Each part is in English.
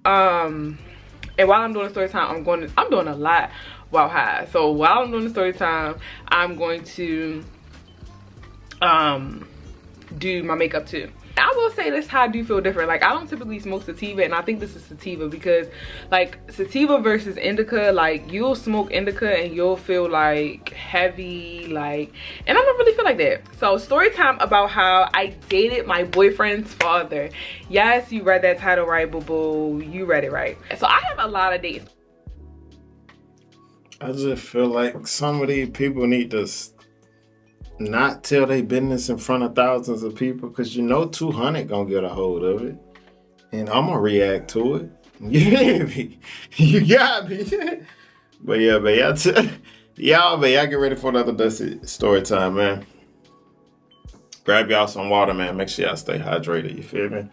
And while I'm doing the story time, I'm doing a lot while high. So while I'm doing the story time, I'm going to do my makeup too. I will say this, how I do feel different. Like, I don't typically smoke sativa, and I think this is sativa because, like, sativa versus indica, like, you'll smoke indica and you'll feel like heavy, like, and I don't really feel like that. So story time about how I dated my boyfriend's father. Yes, you read that title right, boo boo. You read it right. So I have a lot of dates. I just feel like some of these people need to not tell their business in front of thousands of people, because you know 200 gonna get a hold of it, and I'm gonna react to it. You hear me? You got me. But yeah, y'all get ready for another dusty story time, man. Grab y'all some water, man. Make sure y'all stay hydrated. You feel me?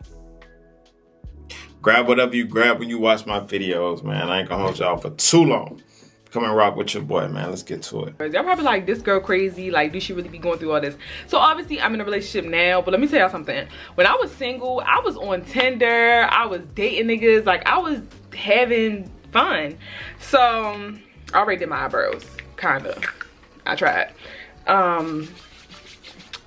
Grab whatever you grab when you watch my videos, man. I ain't gonna hold y'all for too long. Come and rock with your boy, man. Let's get to it. Y'all probably like, this girl crazy. Like, do she really be going through all this? So obviously I'm in a relationship now, but let me tell y'all something. When I was single, I was on Tinder. I was dating niggas. Like, I was having fun. So I already did my eyebrows, kinda. I tried.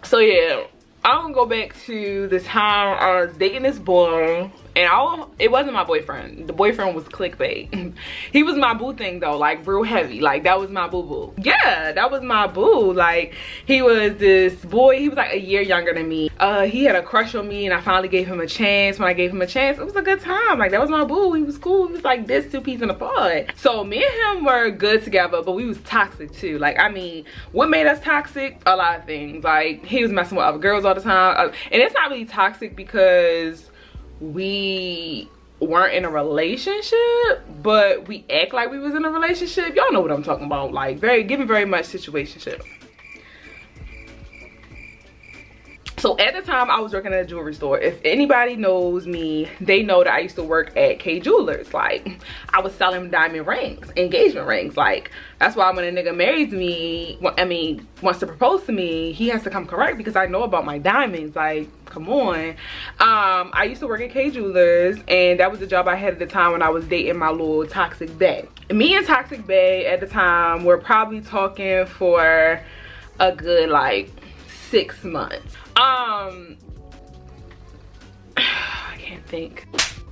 So yeah, I'm gonna go back to the time I was dating this boy. And it wasn't my boyfriend. The boyfriend was clickbait. He was my boo thing though, like real heavy. Like, that was my boo boo. Yeah, that was my boo. Like, he was this boy. He was like a year younger than me. He had a crush on me, and I finally gave him a chance. When I gave him a chance, it was a good time. Like, that was my boo. He was cool. He was like this 2 peas in a pod. So me and him were good together, but we was toxic too. Like, I mean, what made us toxic? A lot of things. Like, he was messing with other girls all the time. And it's not really toxic because we weren't in a relationship, but we act like we was in a relationship. Y'all know what I'm talking about. Like, giving very much situationship. So at the time, I was working at a jewelry store. If anybody knows me, they know that I used to work at K Jewelers. Like, I was selling diamond rings, engagement rings. Like, that's why when a nigga marries me, wants to propose to me, he has to come correct because I know about my diamonds. Like, come on. I used to work at K Jewelers, and that was the job I had at the time when I was dating my little toxic bae. Me and toxic bae at the time were probably talking for a good like 6 months. I can't think.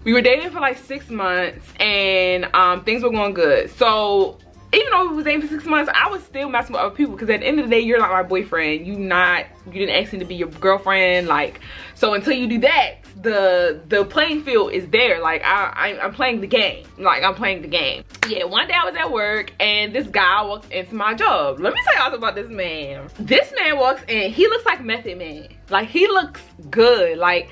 We were dating for like 6 months, and things were going good. So even though we was dating for 6 months, I was still messing with other people, because at the end of the day, you're not my boyfriend. You didn't ask me to be your girlfriend. Like, so until you do that, the playing field is there. Like, I'm playing the game. Like, I'm playing the game. Yeah, one day I was at work, and this guy walks into my job. Let me tell y'all about this man. This man walks in. He looks like Method Man. Like, he looks good. Like,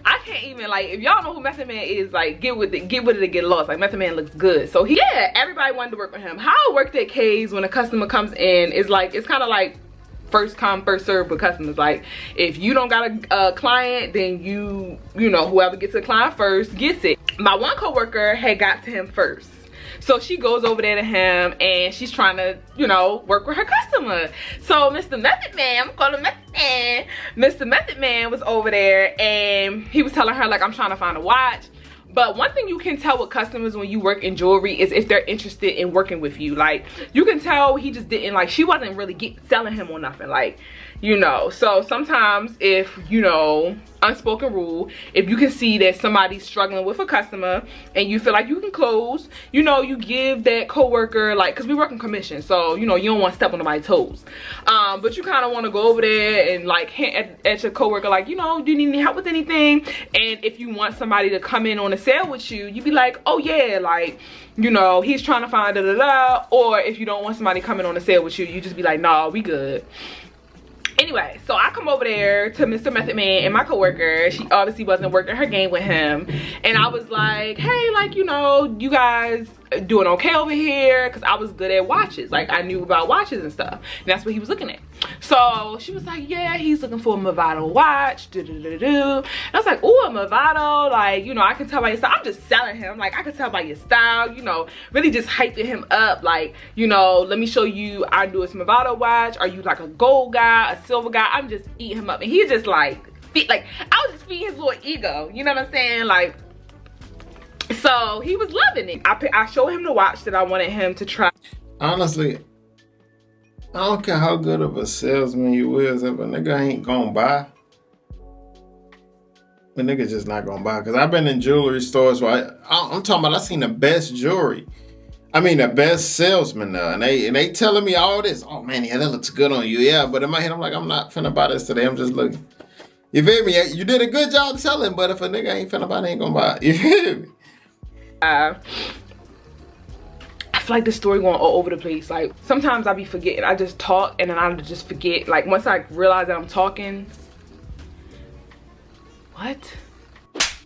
I can't even, like, if y'all know who Method Man is, like, get with it or get lost. Like, Method Man looks good. So yeah, everybody wanted to work with him. How I worked at K's when a customer comes in is like, it's kind of like first come first serve with customers. Like, if you don't got a client, then you know, whoever gets a client first gets it. My one coworker had got to him first. So she goes over there to him, and she's trying to, you know, work with her customer. So Mr. Method Man, I'm calling Method Man. Mr. Method Man was over there, and he was telling her, like, I'm trying to find a watch. But one thing you can tell with customers when you work in jewelry is if they're interested in working with you. Like, you can tell he just didn't, like, she wasn't really selling him on nothing. Like, you know, so sometimes if, you know, unspoken rule, if you can see that somebody's struggling with a customer and you feel like you can close, you know, you give that coworker, like, because we work in commission, so, you know, you don't want to step on nobody's toes, but you kind of want to go over there and like hint at your coworker, like, you know, do you need any help with anything? And if you want somebody to come in on a sale with you, you'd be like, oh yeah, like, you know, he's trying to find da-da-da. Or if you don't want somebody coming on a sale with you, you just be like, nah, we good. Anyway, so I come over there to Mr. Method Man and my coworker. She obviously wasn't working her game with him. And I was like, hey, like, you know, you guys doing okay over here? Because I was good at watches. Like, I knew about watches and stuff. And that's what he was looking at. So she was like, yeah, he's looking for a Movado watch. And I was like, ooh, a Movado. Like, you know, I can tell by your style. I'm just selling him. Like, I can tell by your style, you know, really just hyping him up. Like, you know, let me show you our newest Movado watch. Are you like a gold guy, a silver guy? I'm just eating him up. And he just like I was just feeding his little ego. You know what I'm saying? Like, so So he was loving it. I showed him the watch that I wanted him to try. Honestly, I don't care how good of a salesman you is, if a nigga ain't gonna buy, the nigga just not gonna buy. Cause I've been in jewelry stores where I'm talking about I seen the best jewelry. I mean the best salesman and they telling me all this. Oh man, yeah, that looks good on you. Yeah, but in my head I'm like, I'm not finna buy this today. I'm just looking. You feel me? You did a good job selling, but if a nigga ain't finna buy, they ain't gonna buy. You feel me? I feel like this story going all over the place. Like sometimes I be forgetting. I just talk and then I just forget. Like once I realize that I'm talking, what?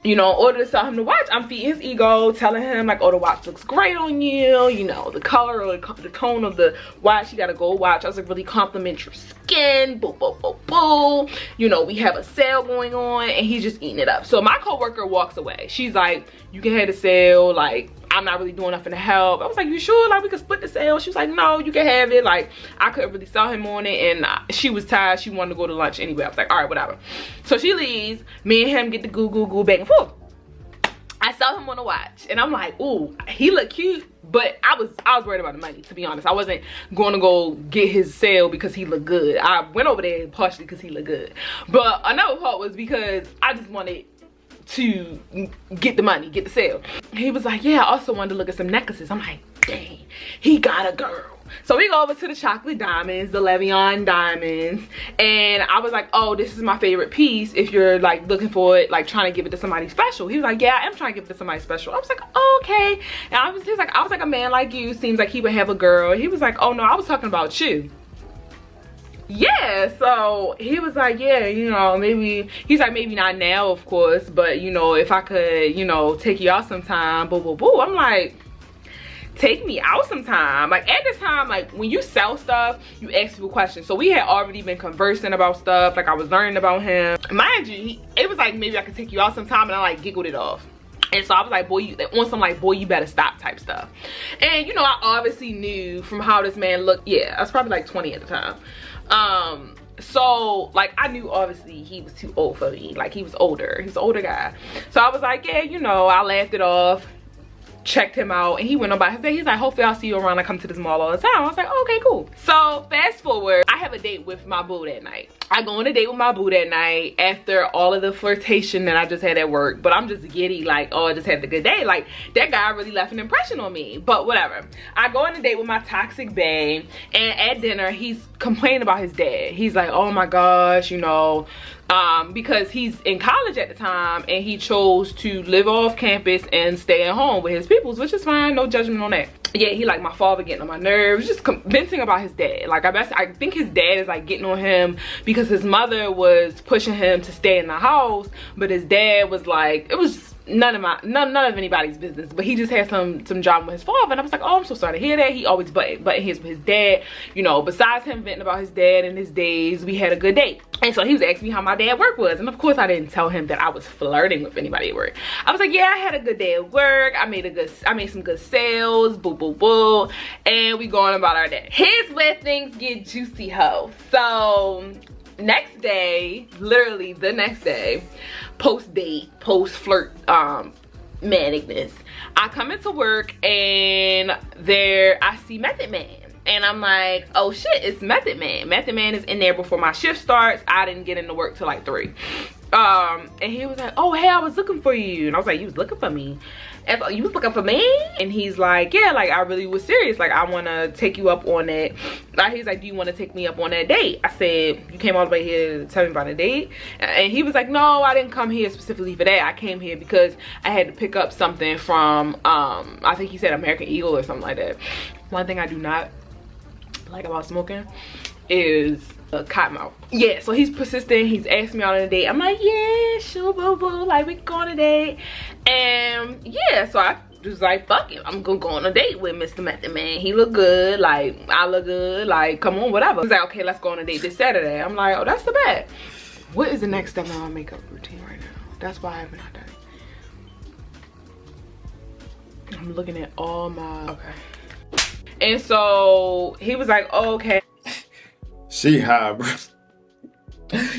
You know, in order to sell him the watch, I'm feeding his ego, telling him like, oh, the watch looks great on you. You know, the color or the tone of the watch, you got a gold watch. I was like, really compliment your skin. Boo, boo, boo, boo. You know, we have a sale going on, and he's just eating it up. So my coworker walks away. She's like, you can have the sale. Like, I'm not really doing nothing to help. I was like, you sure? Like, we could split the sale. She was like, no, you can have it. Like, I couldn't really sell him on it, and she was tired. She wanted to go to lunch anyway. I was like, all right, whatever. So she leaves. Me and him get the goo back and forth. I sell him on a watch, and I'm like, ooh, he look cute, but I was worried about the money, to be honest. I wasn't going to go get his sale because he looked good. I went over there partially because he looked good, but another part was because I just wanted to get the money, get the sale. He was like, yeah, I also wanted to look at some necklaces. I'm like, dang, he got a girl. So we go over to the chocolate diamonds, the Levion diamonds, and I was like, oh, this is my favorite piece if you're like looking for it, like trying to give it to somebody special. He was like, yeah, I am trying to give it to somebody special. I was like, oh, okay. And I was like, a man like you seems like he would have a girl. He was like, oh no, I was talking about you. Yeah, so he was like, yeah, you know, maybe, he's like, maybe not now, of course, but you know, if I could, you know, take you out sometime, boo, boo, boo. I'm like, take me out sometime. Like at this time, like when you sell stuff, you ask people questions. So we had already been conversing about stuff. Like I was learning about him. Mind you, it was like, maybe I could take you out sometime, and I like giggled it off. And so I was like, boy, you on some like, boy, you better stop type stuff. And you know, I obviously knew from how this man looked. Yeah, I was probably like 20 at the time. So like I knew obviously he was too old for me. Like he was older. He's an older guy. So I was like, yeah, you know, I laughed it off, checked him out, and he went about his day. He's like, hopefully I'll see you around. I come to this mall all the time. I was like, oh, okay, cool. So fast forward, I have a date with my boo that night. I go on a date with my boo that night after all of the flirtation that I just had at work. But I'm just giddy, like, oh, I just had a good day. Like, that guy really left an impression on me. But whatever. I go on a date with my toxic bae, and at dinner, he's complaining about his dad. He's like, oh my gosh, you know, because he's in college at the time, and he chose to live off campus and stay at home with his peoples, which is fine, no judgment on that. Yeah, he like my father getting on my nerves, just venting about his dad. Like I think his dad is like getting on him because his mother was pushing him to stay in the house, but his dad was like, it was none of anybody's business, but he just had some drama with his father. And I was like, oh, I'm so sorry to hear that. He always butted his with his dad. You know, besides him venting about his dad and his days, we had a good date. And so he was asking me how my day at work was, and of course I didn't tell him that I was flirting with anybody at work. I was like, yeah, I had a good day at work. I made some good sales, boo boo boo, and we going about our day. Here's where things get juicy, ho. So next day, literally the next day, post date, post flirt manicness, I come into work and there I see Method Man. And I'm like, oh shit, it's Method Man. Method Man is in there before my shift starts. I didn't get into work till like 3. And he was like, oh hey, I was looking for you. And I was like, you was looking for me? And you was looking for me? And he's like, yeah, like I really was serious. Like I wanna take you up on that. Like he's like, do you wanna take me up on that date? I said, you came all the way here to tell me about a date? And he was like, no, I didn't come here specifically for that. I came here because I had to pick up something from, I think he said American Eagle or something like that. One thing I do not like about smoking is a cottonmouth. Yeah, so he's persistent. He's asking me out on a date. I'm like, yeah, sure, boo boo, like we can go on a date. And yeah, so I was like, fuck it, I'm gonna go on a date with Mr. Method Man. He look good, like I look good, like come on, whatever. He's like, okay, let's go on a date this Saturday. I'm like, oh, that's the bad. What is the next step in my makeup routine right now? That's why I haven't done it. I'm looking at all my, okay. And so he was like, oh, okay. She high, bro.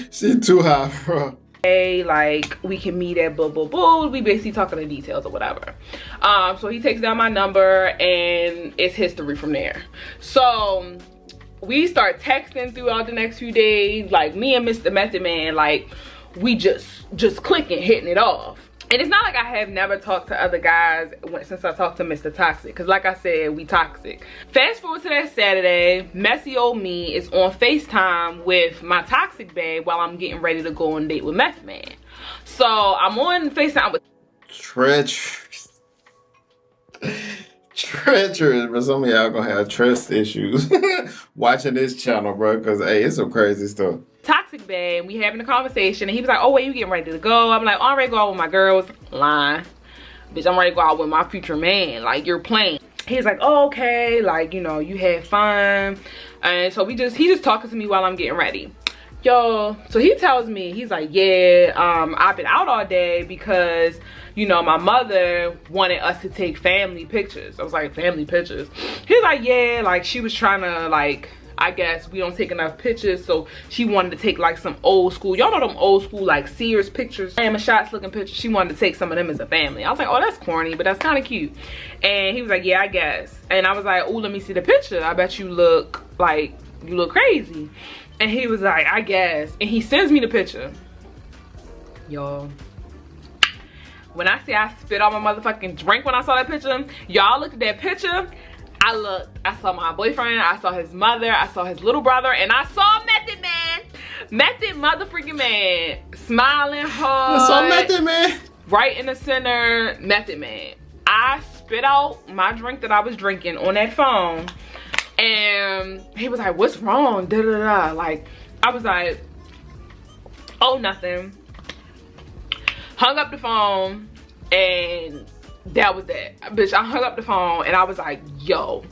She too high, bro. hey, like we can meet at blah blah blah. We basically talking the details or whatever. So he takes down my number and it's history from there. So we start texting throughout the next few days, like me and Mr. Method Man, like we just clicking, hitting it off. And it's not like I have never talked to other guys since I talked to Mr. Toxic, because like I said, we toxic. Fast forward to that Saturday, messy old me is on FaceTime with my toxic babe while I'm getting ready to go on a date with Meth Man. So I'm on FaceTime with treacherous, but some of y'all gonna have trust issues watching this channel, bro, because hey, it's some crazy stuff. Toxic babe, we having a conversation and he was like, oh wait, you getting ready to go? I'm like, oh, I'm ready to go out with my girls. Lying. Bitch, I'm ready to go out with my future man. Like, you're playing. He's like, oh, okay, like, you know, you had fun. And so he just talking to me while I'm getting ready. Yo, so he tells me, he's like, yeah, I've been out all day because, you know, my mother wanted us to take family pictures. I was like, family pictures? He's like, yeah, like she was trying to, like, I guess we don't take enough pictures, so she wanted to take like some old school, y'all know them old school like Sears pictures, Emma shots looking pictures. She wanted to take some of them as a family. I was like, oh, that's corny, but that's kind of cute. And he was like, yeah, I guess. And I was like, oh, let me see the picture. I bet you look like you look crazy. And he was like, I guess. And he sends me the picture. Y'all, when I say I spit out my motherfucking drink when I saw that picture, y'all looked at that picture. I looked, I saw my boyfriend, I saw his mother, I saw his little brother, and I saw Method Man. Method motherfucking Man. Smiling hard. I saw Method Man. Right in the center, Method Man. I spit out my drink that I was drinking on that phone. And he was like, what's wrong? Da da da. Like, I was like, oh, nothing. Hung up the phone and that was that. Bitch, I hung up the phone and I was like, yo.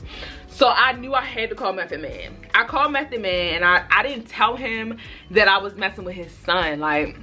So I knew I had to call Method Man. I called Method Man and I didn't tell him that I was messing with his son. Like,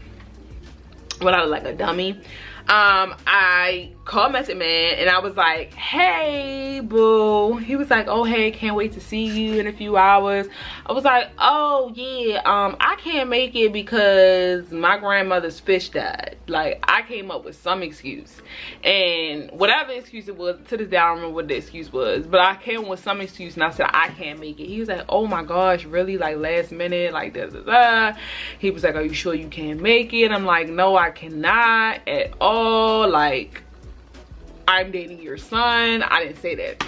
when I was like a dummy. I called Method Man and I was like, hey boo. He was like, oh hey, can't wait to see you in a few hours. I was like, oh yeah, I can't make it because my grandmother's fish died. Like, I came up with some excuse, and whatever excuse it was, to this day I don't remember what the excuse was, but I came with some excuse and I said I can't make it. He was like, oh my gosh, really? Like last minute, like da da da. He was like, are you sure you can't make it? I'm like, no, I cannot at all. Like, I'm dating your son. I didn't say that,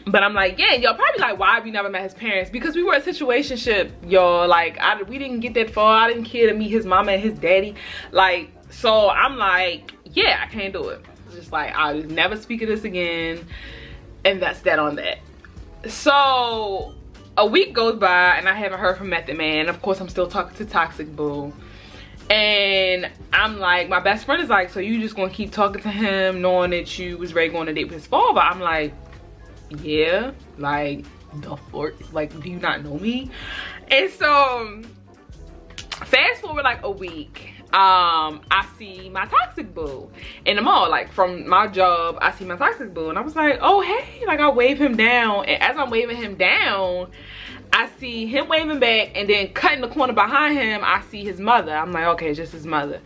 but I'm like, yeah. Y'all probably like, why have you never met his parents? Because we were a situationship, y'all. Like, we didn't get that far. I didn't care to meet his mama and his daddy. Like, so I'm like, yeah, I can't do it. It's just like, I'll never speak of this again, and that's that on that. So a week goes by and I haven't heard from Method Man. Of course, I'm still talking to Toxic Boo. And I'm like, my best friend is like, so you just gonna keep talking to him knowing that you was ready to go on a date with his father? I'm like, yeah, like the fuck, like, do you not know me? And so fast forward like a week, I see my Toxic Boo in the mall. Like, from my job, I see my Toxic Boo and I was like, oh hey, like I wave him down, and as I'm waving him down, I see him waving back, and then cutting the corner behind him, I see his mother. I'm like, okay, it's just his mother.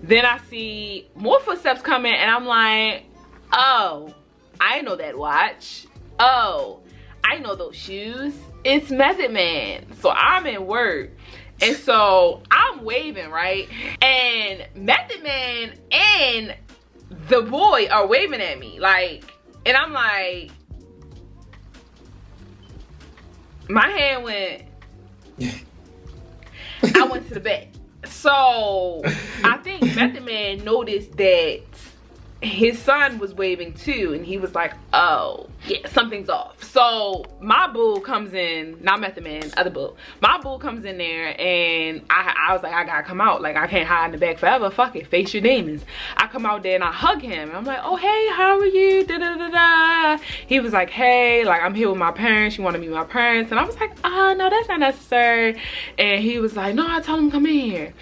Then I see more footsteps coming, and I'm like, oh, I know that watch. Oh, I know those shoes. It's Method Man. So I'm in work, and so I'm waving, right? And Method Man and the boy are waving at me, like, and I'm like, my hand went, I went to the back. So I think Method Man noticed that his son was waving too, and he was like, oh yeah, something's off. So my boo comes in, not Method Man, other boo. My boo comes in there, and I was like, I gotta come out. Like, I can't hide in the back forever. Fuck it, face your demons. I come out there and I hug him, and I'm like, oh hey, how are you? Da da da da. He was like, hey, like, I'm here with my parents. You want to meet my parents? And I was like, no, that's not necessary. And he was like, no, I told him come in here.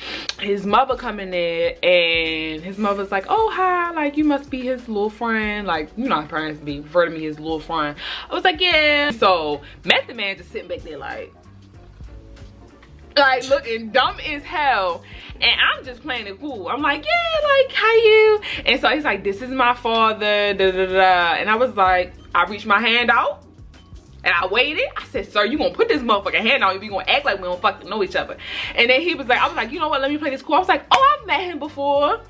His mother come in there, and his mother's like, oh hi, like, you must be his little friend. Like, you know how parents be, refer to me as little friend. I was like, yeah. So Method Man just sitting back there like, like looking dumb as hell. And I'm just playing it cool. I'm like, yeah, like, how you? And so he's like, this is my father, da da da. And I was like, I reached my hand out and I waited. I said, sir, you gonna put this motherfucking hand out if you gonna act like we don't fucking know each other. And then he was like, I was like, you know what, let me play this cool. I was like, oh, I've met him before.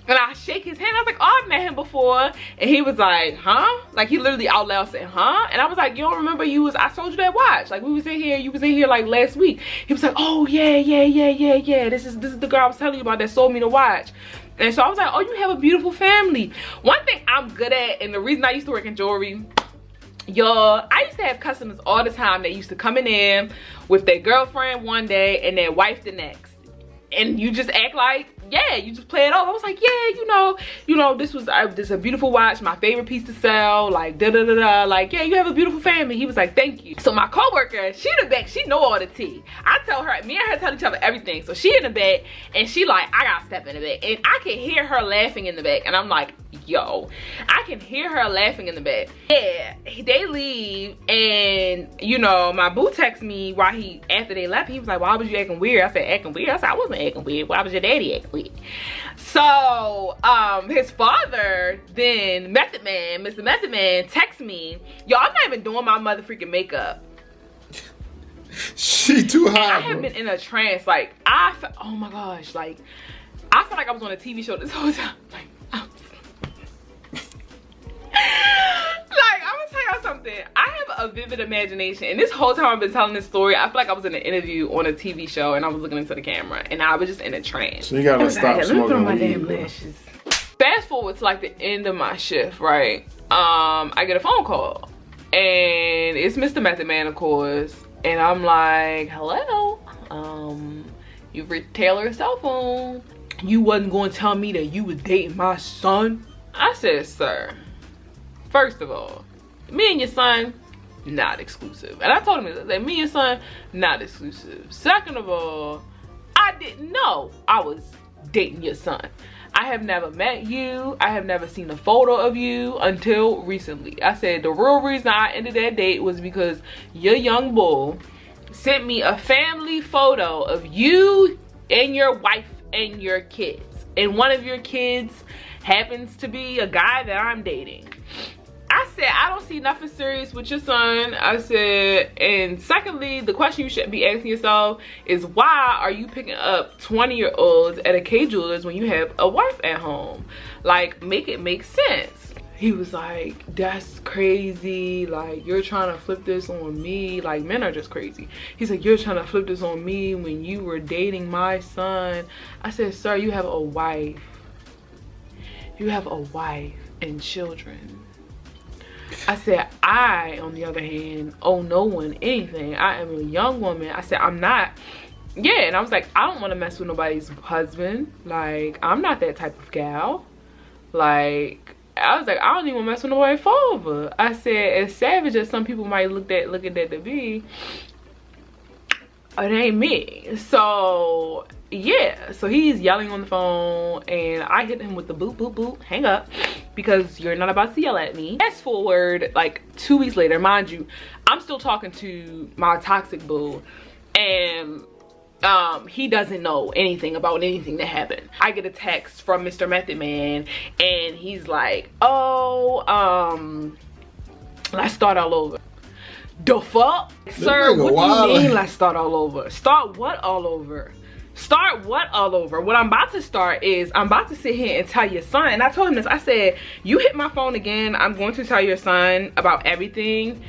And I shake his hand. I was like, oh, I've met him before. And he was like, huh? Like, he literally out loud said, huh? And I was like, you don't remember I told you that watch. Like, we was in here, you was in here like last week. He was like, oh, yeah. This is the girl I was telling you about that sold me the watch. And so I was like, oh, you have a beautiful family. One thing I'm good at, and the reason I used to work in jewelry, y'all, I used to have customers all the time that used to come in with their girlfriend one day and their wife the next. And you just act like, yeah, you just play it off. I was like, yeah, you know, this is a beautiful watch, my favorite piece to sell, like da da da da. Like, yeah, you have a beautiful family. He was like, thank you. So my coworker, she in the back, she know all the tea. I tell her, me and her tell each other everything. So she in the back and she like, I gotta step in the back, and I can hear her laughing in the back, and I'm like, yo, I can hear her laughing in the back. Yeah, they leave, and you know, my boo texts me after they left. He was like, why was you acting weird? I said, acting weird? I said, I wasn't acting weird. Why was your daddy acting weird? So his father, then Mr. Method Man, texts me. Yo, I'm not even doing my mother freaking makeup. She too high. I have been in a trance. Like, oh my gosh, like I felt like I was on a TV show this whole time. Like, I'm gonna tell y'all something. I have a vivid imagination, and this whole time I've been telling this story, I feel like I was in an interview on a TV show and I was looking into the camera and I was just in a trance. So you gotta stop smoking my weed. Damn lashes. Fast forward to like the end of my shift, right? I get a phone call and it's Mr. Method Man, of course, and I'm like, hello, you've reached Taylor's cell phone. You wasn't gonna tell me that you was dating my son? I said, sir, first of all, me and your son, not exclusive. And I told him that me and your son, not exclusive. Second of all, I didn't know I was dating your son. I have never met you. I have never seen a photo of you until recently. I said the real reason I ended that date was because your young bull sent me a family photo of you and your wife and your kids. And one of your kids happens to be a guy that I'm dating. I said, I don't see nothing serious with your son. I said, and secondly, the question you should be asking yourself is, why are you picking up 20-year-olds at a K Jewelers when you have a wife at home? Like, make it make sense. He was like, that's crazy. Like, you're trying to flip this on me. Like, men are just crazy. He's like, you're trying to flip this on me when you were dating my son. I said, sir, you have a wife. You have a wife and children. I said, I, on the other hand, owe no one anything. I am a young woman. I said, I'm not. Yeah, and I was like, I don't want to mess with nobody's husband. Like, I'm not that type of gal. Like, I was like, I don't even want to mess with nobody's father. I said, as savage as some people might look at that to be, it ain't me. So yeah, so he's yelling on the phone and I hit him with the boop boop boop, hang up, because you're not about to yell at me. Fast forward like 2 weeks later, mind you, I'm still talking to my toxic boo, and he doesn't know anything about anything that happened. I get a text from Mr. Method Man and he's like, oh, let's start all over. The fuck? Sir, what do you mean let's start all over? Start what all over? Start what all over? What I'm about to start is, I'm about to sit here and tell your son, and I told him this, I said, you hit my phone again, I'm going to tell your son about everything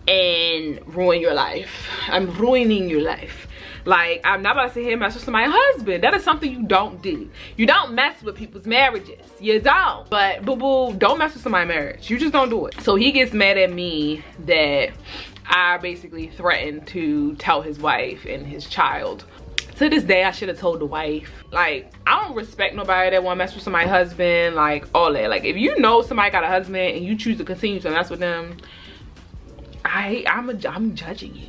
and ruin your life. I'm ruining your life. Like, I'm not about to sit here and mess with somebody's husband. That is something you don't do. You don't mess with people's marriages. You don't. But boo-boo, don't mess with somebody's marriage. You just don't do it. So he gets mad at me that I basically threatened to tell his wife and his child. To this day, I should have told the wife. Like, I don't respect nobody that want to mess with somebody's husband. Like, all that. Like, if you know somebody got a husband and you choose to continue to mess with them, I'm judging you.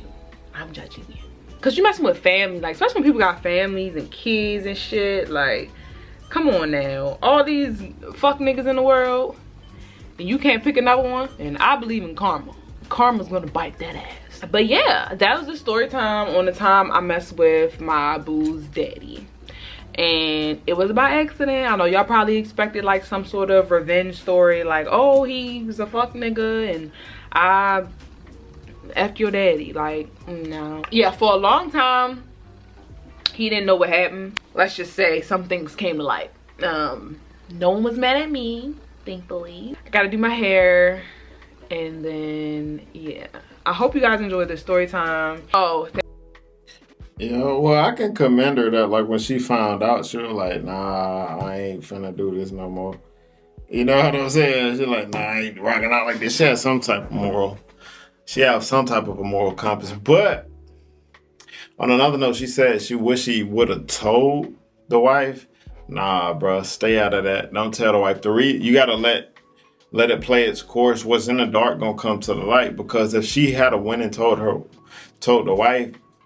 I'm judging you. Cause you messing with family, like, especially when people got families and kids and shit. Like, come on now. All these fuck niggas in the world, and you can't pick another one. And I believe in karma. Karma's gonna bite that ass. But yeah, that was the story time on the time I messed with my boo's daddy. And it was by accident. I know y'all probably expected like some sort of revenge story, like, oh, he was a fuck nigga and I effed your daddy. Like, no. Yeah, for a long time he didn't know what happened. Let's just say some things came to light. No one was mad at me, thankfully. I gotta do my hair, and then yeah, I hope you guys enjoyed this story time. Oh, yeah, well, I can commend her that, like, when she found out, she was like, nah, I ain't finna do this no more. You know what I'm saying? She's like, nah, I ain't rocking out like this. She has some type of moral. She have some type of a moral compass. But on another note, she said she wish she would have told the wife. Nah, bro, stay out of that. Don't tell the wife. You gotta let it play its course. What's in the dark gonna come to the light. Because if she had a went and told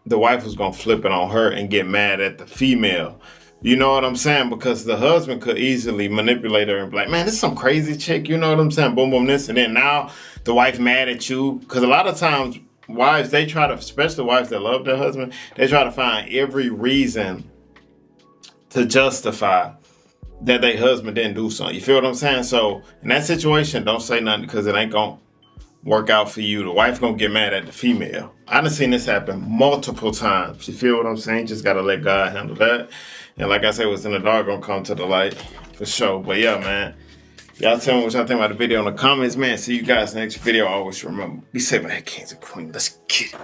the wife was gonna flip it on her and get mad at the female. You know what I'm saying? Because the husband could easily manipulate her and be like, man, this is some crazy chick. You know what I'm saying? Boom, boom, this. And then now the wife mad at you. Because a lot of times wives, they try to, especially wives that love their husband, they try to find every reason to justify that their husband didn't do something. You feel what I'm saying? So in that situation, don't say nothing because it ain't gonna work out for you. The wife gonna get mad at the female. I done seen this happen multiple times. You feel what I'm saying? Just gotta let God handle that. And like I said, what's in the dark gonna come to the light for sure. But yeah, man, y'all tell me what y'all think about the video in the comments, man. See you guys next video. Always remember, be safe out here, kings and queens. Let's get it.